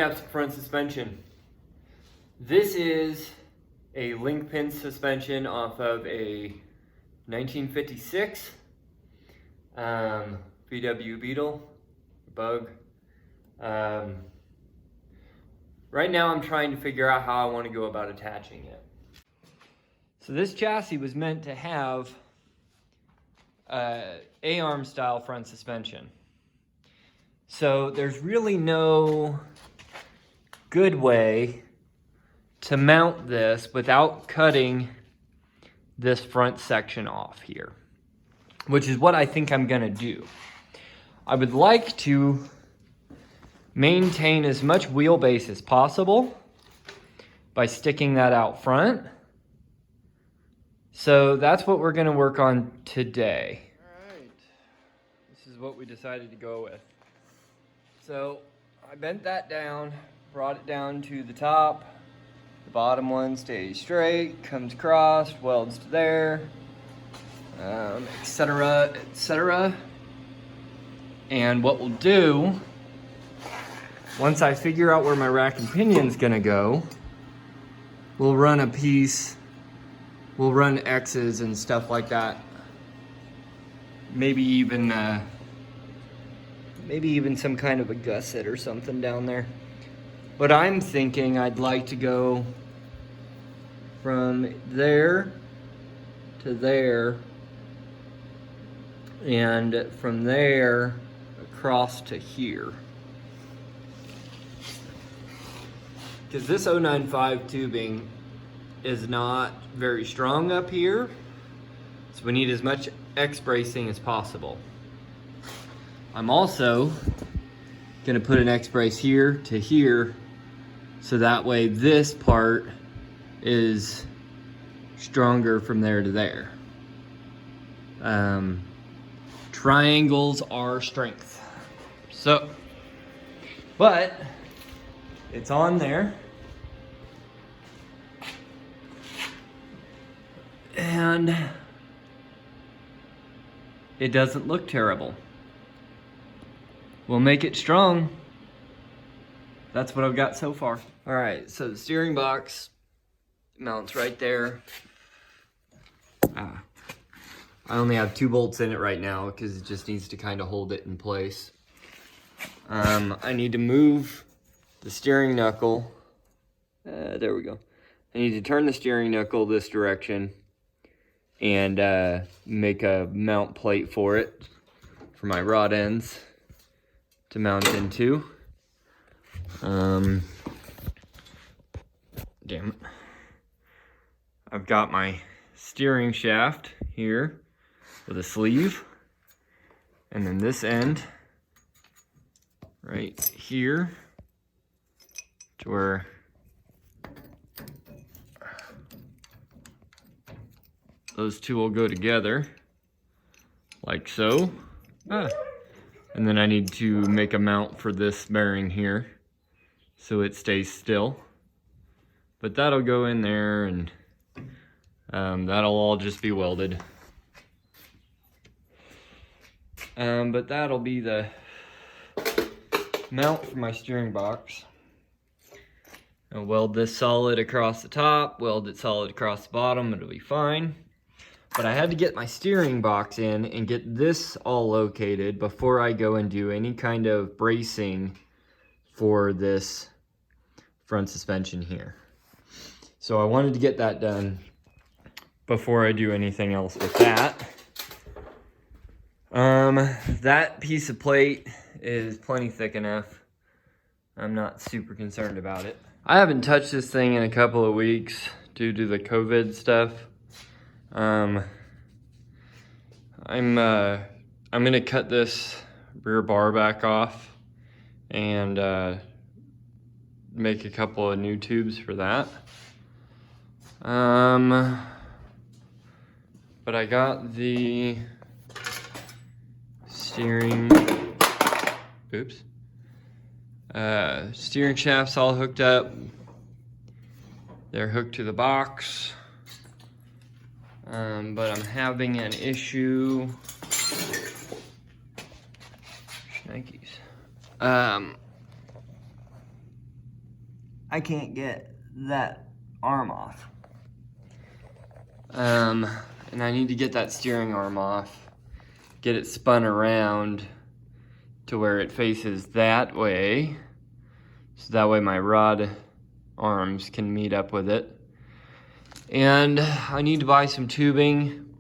time-lapse front suspension. This is a link pin suspension off of a 1956 VW Beetle, Bug. Right now I'm trying to figure out how I want to go about attaching it. So this chassis was meant to have A-arm style front suspension. So there's really no good way to mount this without cutting this front section off here, which is what I think I'm gonna do. I would like to maintain as much wheelbase as possible by sticking that out front. So that's what we're gonna work on today. All right, this is what we decided to go with. So I bent that down, brought it down to the top. The bottom one stays straight, comes across, welds to there, etc., etc. And what we'll do, once I figure out where my rack and pinion's gonna go, we'll run a piece, we'll run X's and stuff like that. Maybe even some kind of a gusset or something down there. But I'm thinking I'd like to go from there to there, and from there across to here. Because this 095 tubing is not very strong up here, so we need as much X bracing as possible. I'm also gonna put an X brace here to here, so that way this part is stronger from there to there. Triangles are strength. So, but it's on there. And it doesn't look terrible. We'll make it strong. That's what I've got so far. All right, so the steering box mounts right there. I only have 2 bolts in it right now because it just needs to kind of hold it in place. I need to move the steering knuckle. There we go. I need to turn the steering knuckle this direction and make a mount plate for it, for my rod ends to mount into. Damn it. I've got my steering shaft here with a sleeve, and then this end right here to where those two will go together like so. And then I need to make a mount for this bearing here so it stays still. But that'll go in there, and that'll all just be welded. But that'll be the mount for my steering box. I'll weld this solid across the top, weld it solid across the bottom, it'll be fine. But I had to get my steering box in and get this all located before I go and do any kind of bracing for this front suspension here. So I wanted to get that done before I do anything else with that. That piece of plate is plenty thick enough. I'm not super concerned about it. I haven't touched this thing in a couple of weeks due to the COVID stuff. I'm gonna cut this rear bar back off and make a couple of new tubes for that. But I got the steering shafts all hooked up. They're hooked to the box. But I'm having an issue. Shnikes. I can't get that arm off. And I need to get that steering arm off, get it spun around to where it faces that way, so that way my rod arms can meet up with it. And I need to buy some tubing,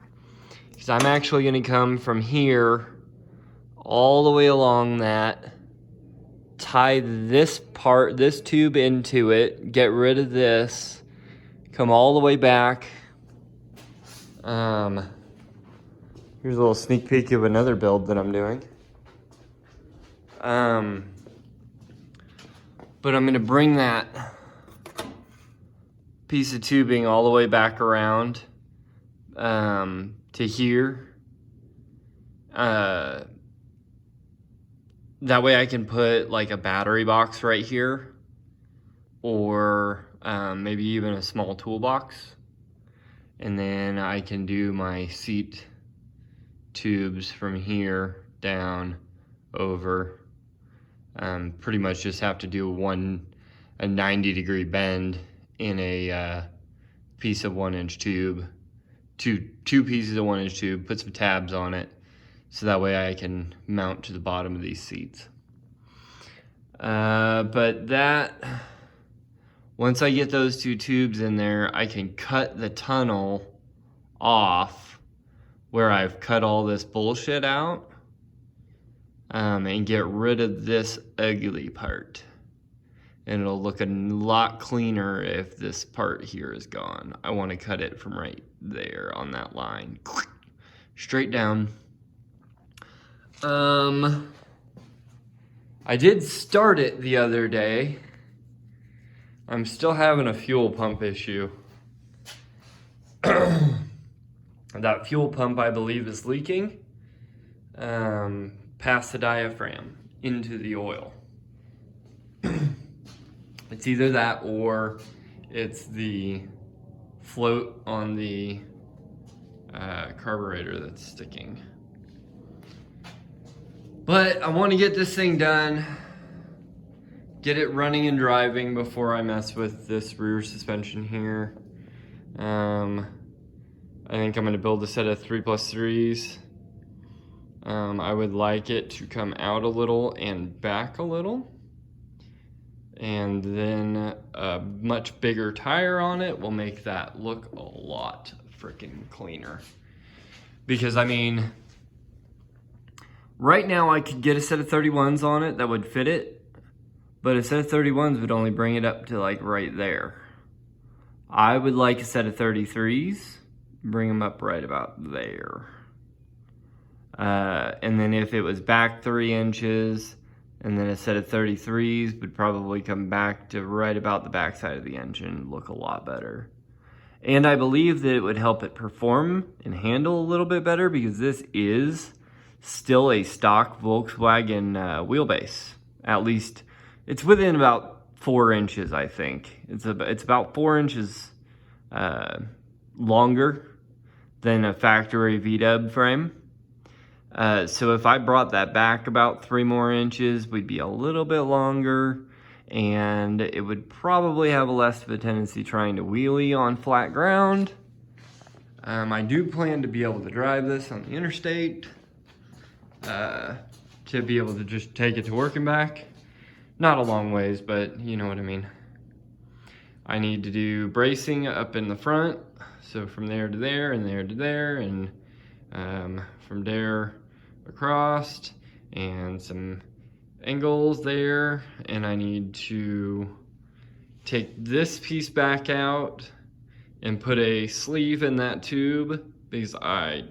because I'm actually going to come from here all the way along that, tie this tube into it, get rid of this, come all the way back. Here's a little sneak peek of another build that I'm doing. But I'm gonna bring that piece of tubing all the way back around to here. That way I can put like a battery box right here, or maybe even a small toolbox. And then I can do my seat tubes from here down over. Pretty much just have to do a 90-degree bend in a piece of 1-inch tube, two pieces of 1-inch tube, put some tabs on it, so that way I can mount to the bottom of these seats. But once I get those 2 tubes in there, I can cut the tunnel off where I've cut all this bullshit out, and get rid of this ugly part. And it'll look a lot cleaner if this part here is gone. I want to cut it from right there on that line, straight down. I did start it the other day. I'm still having a fuel pump issue. That fuel pump, I believe, is leaking past the diaphragm into the oil. It's either that or it's the float on the carburetor that's sticking. But I want to get this thing done, get it running and driving before I mess with this rear suspension here. I think I'm going to build a set of 3+3s. I would like it to come out a little and back a little. And then a much bigger tire on it will make that look a lot freaking cleaner. Because, I mean, right now I could get a set of 31s on it that would fit it. But a set of 31s would only bring it up to like right there. I would like a set of 33s. Bring them up right about there. And then if it was back 3 inches, and then a set of 33s would probably come back to right about the backside of the engine, look a lot better. And I believe that it would help it perform and handle a little bit better, because this is still a stock Volkswagen wheelbase. At least it's within about 4 inches, I think. It's about 4 inches longer than a factory VW frame. So if I brought that back about 3 more inches, we'd be a little bit longer, and it would probably have less of a tendency trying to wheelie on flat ground. I do plan to be able to drive this on the interstate, to be able to just take it to work and back. Not a long ways, but you know what I mean. I need to do bracing up in the front, so from there to there, and there to there, and from there across, and some angles there. And I need to take this piece back out and put a sleeve in that tube, because I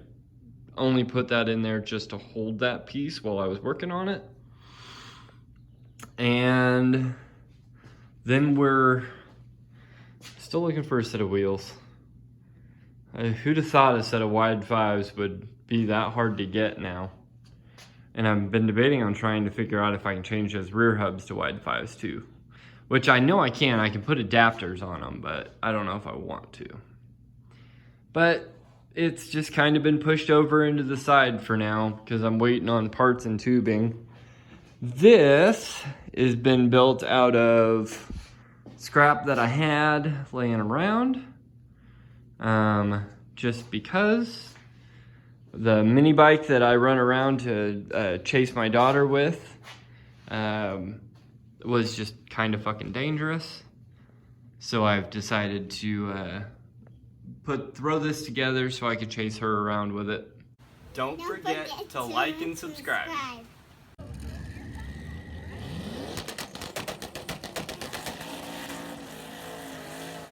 only put that in there just to hold that piece while I was working on it. And then we're still looking for a set of wheels. Who'd have thought a set of wide 5s would be that hard to get now? And I've been debating on trying to figure out if I can change those rear hubs to wide 5s too. Which I know I can. I can put adapters on them, but I don't know if I want to. But it's just kind of been pushed over into the side for now, because I'm waiting on parts and tubing. This has been built out of scrap that I had laying around. Just because the mini bike that I run around to chase my daughter with was just kind of fucking dangerous. So I've decided to throw this together so I could chase her around with it. Don't forget to like and subscribe.